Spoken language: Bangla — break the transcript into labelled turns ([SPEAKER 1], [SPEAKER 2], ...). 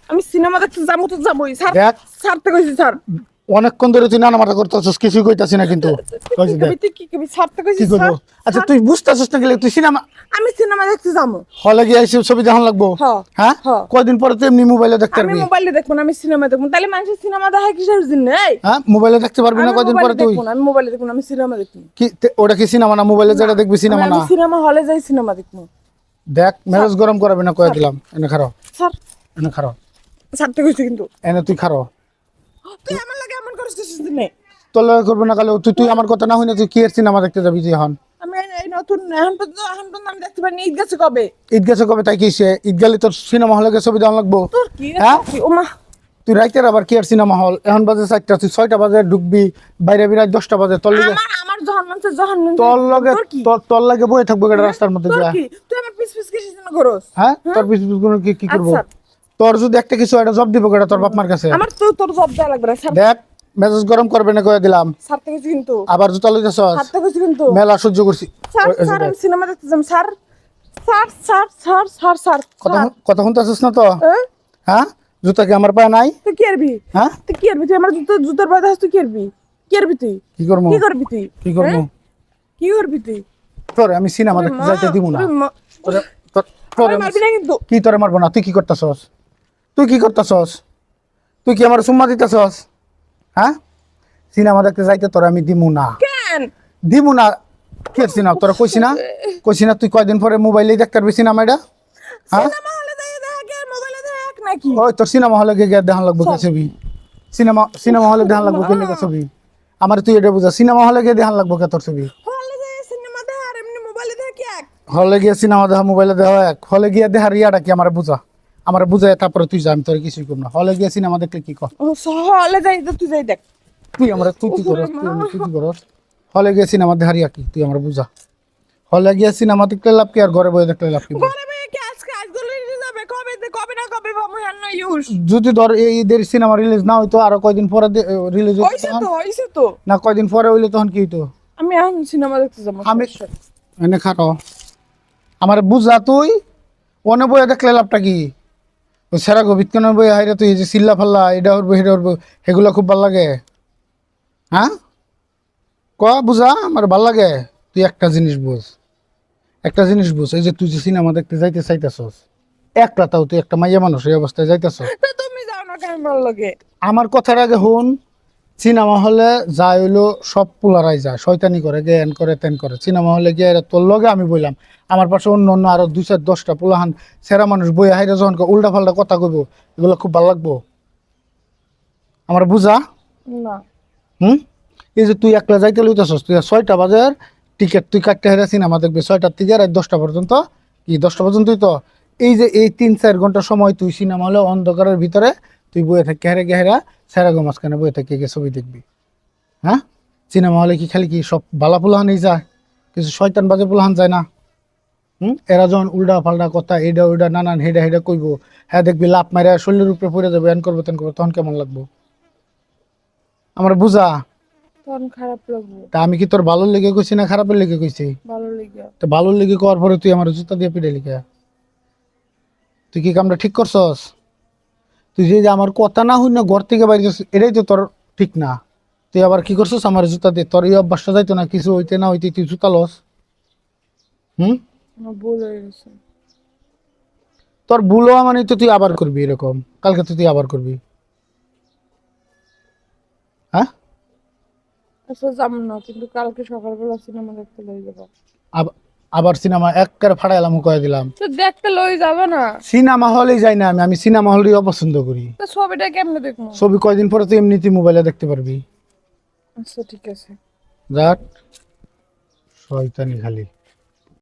[SPEAKER 1] আমি সিনেমা দেখতে যাবো তো যাবোই স্যার।
[SPEAKER 2] দেখ
[SPEAKER 1] ছাড়তে কইছি স্যার।
[SPEAKER 2] অনেকক্ষণ ধরে তুই নানা মাথা করতেছিস, কিছুই কইতাছি না কিন্তু কইছি দেখ
[SPEAKER 1] তুই কি কবি ছাড়তে কইছি
[SPEAKER 2] কি
[SPEAKER 1] স্যার।
[SPEAKER 2] করবো। আচ্ছা তুই বুঝতেছিস না গেলে তুই সিনেমা
[SPEAKER 1] আমি সিনেমা দেখতে যাবো।
[SPEAKER 2] হলে গিয়ে এসে ছবি দেখান লাগবো।
[SPEAKER 1] হ্যাঁ,
[SPEAKER 2] হ্যাঁ
[SPEAKER 1] হ্যাঁ।
[SPEAKER 2] কয়দিন পরে তুই এমনি মোবাইলে দেখতে
[SPEAKER 1] আমি
[SPEAKER 2] পারবি।
[SPEAKER 1] মোবাইলে দেখবো না, আমি সিনেমা দেখবো। তাহলে মানুষের সিনেমা দেখা কিসের জন্য? এই
[SPEAKER 2] হ্যাঁ মোবাইলে দেখতে পারবি না
[SPEAKER 1] আমি
[SPEAKER 2] কয়দিন পরে
[SPEAKER 1] মোবাইলে
[SPEAKER 2] তুই।
[SPEAKER 1] দেখবো না, আমি মোবাইলে দেখবো না, আমি সিনেমা দেখবো।
[SPEAKER 2] কি ওটা কি সিনেমা না? মোবাইলে যেটা দেখবি সিনেমা না।
[SPEAKER 1] আমি সিনেমা হলে যাই সিনেমা দেখবো।
[SPEAKER 2] দেখ মেজাজ গরম করাবি না কয়ে দিলাম। এনে খারো,
[SPEAKER 1] স্যার
[SPEAKER 2] এনে খারো,
[SPEAKER 1] ছাড়তে কইছি কিন্তু।
[SPEAKER 2] এনে তুই খারো।
[SPEAKER 1] তুই আমার লাগে এমন করিস কিসের জন্য?
[SPEAKER 2] তোর লগে করবো না কালে তুই আমার কথা না হই না তুই কি এর সিনেমা দেখতে যাবি তুই এখন?
[SPEAKER 1] আমি এই নতুন এখন পর্যন্ত আমি দেখতে পারিনি। ঈদ গেছে কবে?
[SPEAKER 2] ঈদ গেছে কবে তাই কি সে ঈদ গেলে তোর সিনেমা হলে গিয়ে ছবি দেওয়া লাগবো।
[SPEAKER 1] তোর কি
[SPEAKER 2] হ্যাঁ
[SPEAKER 1] ওমা
[SPEAKER 2] তুই রাইতের আবার কি আর সিনেমা হল এখন বাজে 4টা, তুই 6টা বাজে ঢুকবি, বাইরে বিরাট 10টা বাজে। তোর লগে
[SPEAKER 1] আমার যখন মন চায় যখন মন চায়।
[SPEAKER 2] তোর লগে
[SPEAKER 1] তোর কি?
[SPEAKER 2] তোর লাগে বয়ে থাকবো এটা রাস্তার মধ্যে
[SPEAKER 1] তোর
[SPEAKER 2] যা।
[SPEAKER 1] কি? তুই আমার পিছ পিছ কিসের জন্য করস?
[SPEAKER 2] হ্যাঁ তোর পিছ পিছ গুলো কি করবো?
[SPEAKER 1] আচ্ছা।
[SPEAKER 2] তোর যদি একটা কিছু একটা জব দিব কেটা তোর বাপ মার কাছে।
[SPEAKER 1] আমার তো তোর জব দেওয়া লাগবে না স্যার।
[SPEAKER 2] দেখ মেজাজ গরম করবে না কয়ে দিলাম।
[SPEAKER 1] ছাড়তে গেছি কিন্তু।
[SPEAKER 2] আবার জুতা লইতেছস।
[SPEAKER 1] ছাড়তে গেছি কিন্তু।
[SPEAKER 2] মেলা সহ্য করছি।
[SPEAKER 1] স্যার স্যার আমি সিনেমা দেখতে যাম sir. Sir sir sir sir sir
[SPEAKER 2] কথা শুনতেছিস না তো?
[SPEAKER 1] হ্যাঁ?
[SPEAKER 2] হ্যাঁ জুতা কি আমার পায়ে নাই?
[SPEAKER 1] তুই কি করবি?
[SPEAKER 2] হ্যাঁ
[SPEAKER 1] তুই কি করবি? তুই আমার জুতার বাধা তুই কি করবি? কি করবি তুই?
[SPEAKER 2] কি করবো?
[SPEAKER 1] কি করবি তুই?
[SPEAKER 2] কি করবো?
[SPEAKER 1] হ্যাঁ? কি করবি তুই?
[SPEAKER 2] তোরে আমি সিনেমা দেখতে যাইতে দিব না। তোরে
[SPEAKER 1] মারবি না কিন্তু।
[SPEAKER 2] কি তোরে মারবো না? তুই কি করতেছস? তুই কি করতেছস? তুই কি আমার সুম্মা দিতেছস? হ্যাঁ সিনেমা দেখতে যাইতে তোরে আমি দিমু না।
[SPEAKER 1] কেন?
[SPEAKER 2] দিমু না। কি সিনেমা তোরা কইছি না তুই কয়দিন পরে মোবাইলেই দেখতে পারবি সিনেমা এটা। হ্যাঁ
[SPEAKER 1] সিনেমা হলে যাই দেখা কি আর মোবাইলে দেখ নাকি?
[SPEAKER 2] ওই তোর সিনেমা হলে গিয়ে দেখান লাগবো কে ছবি? সিনেমা হলে দেখান লাগবো কে লেগে ছবি? আমার তুই এটা বুঝা সিনেমা হলে গিয়ে দেখান লাগবো কে তোর ছবি?
[SPEAKER 1] হলে যাই সিনেমা দেখ আর এমনি মোবাইলে দেখ কি এক?
[SPEAKER 2] হলে গিয়ে সিনেমা দেখা মোবাইলে দেওয়া এক। হলে গিয়ে দেখার ইয়াটা কি আমার বুঝা? আমার বুঝায় তারপরে তুই যা, আমি তোর কিছুই করব না। হলে গিয়ে সিনেমা দেখলে কি কর?
[SPEAKER 1] ও হলে যাই তুই যাই দেখ।
[SPEAKER 2] তুই আমার তুই কি করস? তুই কি করস? হলে গিয়ে সিনেমা দেখার ইয়া কি তুই আমার বুঝা? হলে গিয়ে সিনেমা দেখলে লাভ কি আর ঘরে বসে দেখলে লাভ কি?
[SPEAKER 1] ঘরে ভাই কি আজকে আজগুলো যাবে কবে কবে না কবে আমি আর না ইউজ।
[SPEAKER 2] যদি ধর এই ঈদের সিনেমা রিলিজ না হইতো আরো কয়দিন পরে রিলিজ
[SPEAKER 1] হইছে তো
[SPEAKER 2] না কয়দিন পরে হইলে তখন কি হইতো?
[SPEAKER 1] আমি এখন সিনেমা দেখতে যাবো।
[SPEAKER 2] আমি এনে খাটো আমার বুঝা তুই অনে বইয়া দেখলে লাভটা কি? ওই সেরা গোবিৎকানের বই হাইরে তুই যে চিল্লা ফাল্লা এটা উঠবো সেটা উঠবো সেগুলো খুব ভাল লাগে। হ্যাঁ ক বুঝা আমার ভাল লাগে। তুই একটা জিনিস বুঝ, একটা জিনিস বুঝ, এই যে তুই যে সিনেমা দেখতে যাইতে চাইতেছস একটা তাও তুই একটা মাইয়া মানুষ এই অবস্থায় যাইতেছস।
[SPEAKER 1] তুমি যাও না কেন ভালো লাগে?
[SPEAKER 2] আমার কথার আগে হুন, সিনেমা হলে যাই হইলো সব পোলারাই যায়, শয়তানি করে জ্ঞান করে তেন করে। সিনেমা হলে গিয়ে তোর লগে আমি বললাম আমার পাশে অন্য অন্য আরো 2-10টা পোলাহান সেরা মানুষ বই হাইরে যখন উল্টা পাল্টা কথা কইব এগুলো খুব ভালো লাগবো আমার বুঝা।
[SPEAKER 1] না
[SPEAKER 2] এই যে তুই একলা যাইতে লইতেছস, তুই 6টা বাজার টিকিট তুই কাটতে হেরে সিনেমা দেখবি 6টার থেকে রাত 10টা পর্যন্ত। কি 10টা পর্যন্তই তো? এই যে এই 3-4 ঘন্টা সময় তুই সিনেমা হলে অন্ধকারের ভিতরে তুই বয়ে থাকি হেরে গেহেরা সেরাগো মাঝখানে বয়ে থাকি গিয়ে ছবি দেখবি। হ্যাঁ সিনেমা হলে কি খালি কি সব বালা পোলাহানই যায়? কিছু শয়তান বাজে পোলাহান যায় না? এরা যখন উল্টা পাল্টা কথা এইটা ওইটা নানান হেডা হেডা কইব, হ্যাঁ দেখবি লাভ মারে শরীরের উপরে পড়ে যাবে, এন করবো তেন করবো, তখন কেমন লাগবো আমার বুঝা?
[SPEAKER 1] তখন খারাপ লাগবে।
[SPEAKER 2] তা আমি কি তোর ভালোর লেগে কইছি না খারাপের লেগে কইছি?
[SPEAKER 1] ভালো লাগে।
[SPEAKER 2] তো ভালোর লেগে করার পরে তুই আমার জুতা দিয়ে পিটে লিখা তুই কি কামটা ঠিক করছস? তুই যে আমার কথা না হই না ঘর থেকে বাইরে এটাই তো তোর ঠিক না। তুই আবার কি করছস আমার জুতা দিয়ে? তোর এই অভ্যাসটা যাইতো না কিছু হইতে না হইতে তুই জুতা লস।
[SPEAKER 1] আমার ভুল হয়ে গেছে।
[SPEAKER 2] তোর ভুল হওয়া মানে তো তুই আবার করবি এরকম, কালকে তো তুই আবার করবি। হ্যাঁ
[SPEAKER 1] আচ্ছা যাবো না কিন্তু কালকে সকালবেলা সিনেমা দেখতে লই যাবো।
[SPEAKER 2] আবার সিনেমা একবারে ফাড়াইলাম কয়ে দিলাম।
[SPEAKER 1] তো দেখতে লই যাবে না?
[SPEAKER 2] সিনেমা হলেই যাই না আমি সিনেমা হলই অপছন্দ করি।
[SPEAKER 1] তো ছবিটা কেমনে দেখবো?
[SPEAKER 2] ছবি কয়দিন পরে তুই এমনিতেই মোবাইলে দেখতে পারবি।
[SPEAKER 1] আচ্ছা ঠিক আছে।
[SPEAKER 2] যাক শয়তানি খালি।